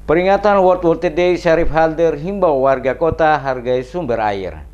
Peringatan World Water Day, Syarif Halder himbau warga kota hargai sumber air.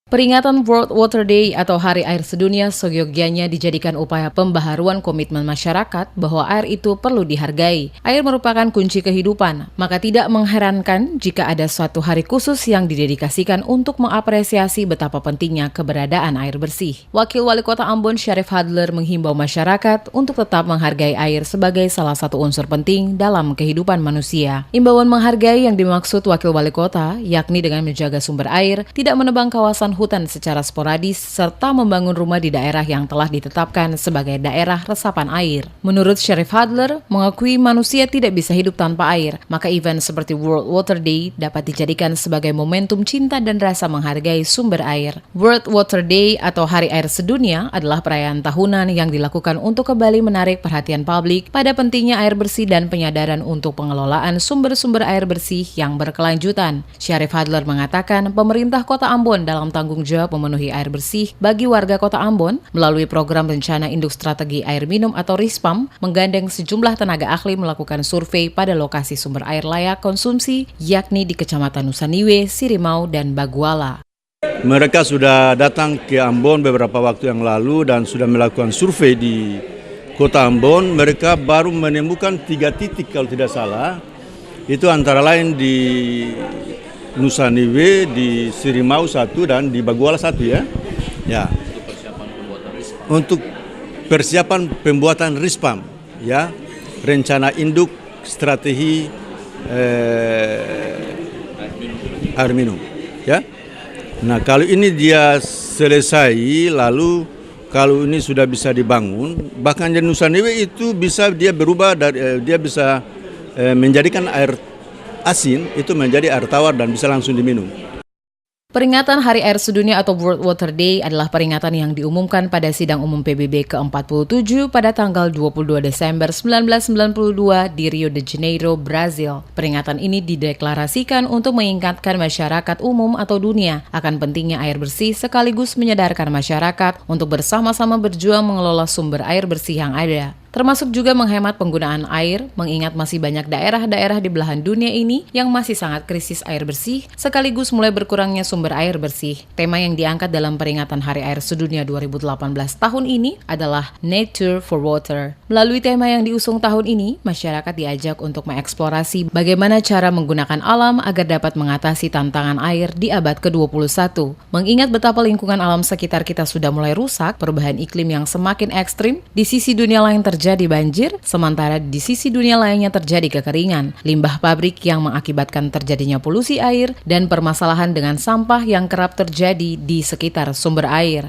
Peringatan World Water Day atau Hari Air Sedunia seyogyanya dijadikan upaya pembaharuan komitmen masyarakat bahwa air itu perlu dihargai. Air merupakan kunci kehidupan, maka tidak mengherankan jika ada suatu hari khusus yang didedikasikan untuk mengapresiasi betapa pentingnya keberadaan air bersih. Wakil Wali Kota Ambon Syarif Halder menghimbau masyarakat untuk tetap menghargai air sebagai salah satu unsur penting dalam kehidupan manusia. Imbauan menghargai yang dimaksud Wakil Wali Kota yakni dengan menjaga sumber air, tidak menebang kawasan hutan secara sporadis, serta membangun rumah di daerah yang telah ditetapkan sebagai daerah resapan air. Menurut Syarif Halder, mengakui manusia tidak bisa hidup tanpa air, maka event seperti World Water Day dapat dijadikan sebagai momentum cinta dan rasa menghargai sumber air. World Water Day atau Hari Air Sedunia adalah perayaan tahunan yang dilakukan untuk kembali menarik perhatian publik pada pentingnya air bersih dan penyadaran untuk pengelolaan sumber-sumber air bersih yang berkelanjutan. Syarif Halder mengatakan pemerintah Kota Ambon dalam tanggung jawab memenuhi air bersih bagi warga Kota Ambon melalui program Rencana Induk Strategi Air Minum atau RISPAM menggandeng sejumlah tenaga ahli melakukan survei pada lokasi sumber air layak konsumsi yakni di Kecamatan Nusaniwe, Sirimau, dan Baguala. Mereka sudah datang ke Ambon beberapa waktu yang lalu dan sudah melakukan survei di Kota Ambon. Mereka baru menemukan 3 titik kalau tidak salah. Itu antara lain di Nusaniwe, di Sirimau 1 dan di Baguala 1 ya. Ya. Untuk persiapan pembuatan RISPAM ya, Rencana Induk Strategi Air Minum ya. Nah, kalau ini dia selesai, lalu kalau ini sudah bisa dibangun, bahkan di Nusaniwe itu bisa dia berubah dari dia bisa menjadikan air asin itu menjadi air tawar dan bisa langsung diminum. Peringatan Hari Air Sedunia atau World Water Day adalah peringatan yang diumumkan pada Sidang Umum PBB ke-47 pada tanggal 22 Desember 1992 di Rio de Janeiro, Brazil. Peringatan ini dideklarasikan untuk mengingatkan masyarakat umum atau dunia akan pentingnya air bersih sekaligus menyadarkan masyarakat untuk bersama-sama berjuang mengelola sumber air bersih yang ada. Termasuk juga menghemat penggunaan air, mengingat masih banyak daerah-daerah di belahan dunia ini yang masih sangat krisis air bersih, sekaligus mulai berkurangnya sumber air bersih. Tema yang diangkat dalam peringatan Hari Air Sedunia 2018 tahun ini adalah Nature for Water. Melalui tema yang diusung tahun ini, masyarakat diajak untuk mengeksplorasi bagaimana cara menggunakan alam agar dapat mengatasi tantangan air di abad ke-21. Mengingat betapa lingkungan alam sekitar kita sudah mulai rusak, perubahan iklim yang semakin ekstrim, di sisi dunia lain terjadi banjir, sementara di sisi dunia lainnya terjadi kekeringan, limbah pabrik yang mengakibatkan terjadinya polusi air, dan permasalahan dengan sampah yang kerap terjadi di sekitar sumber air.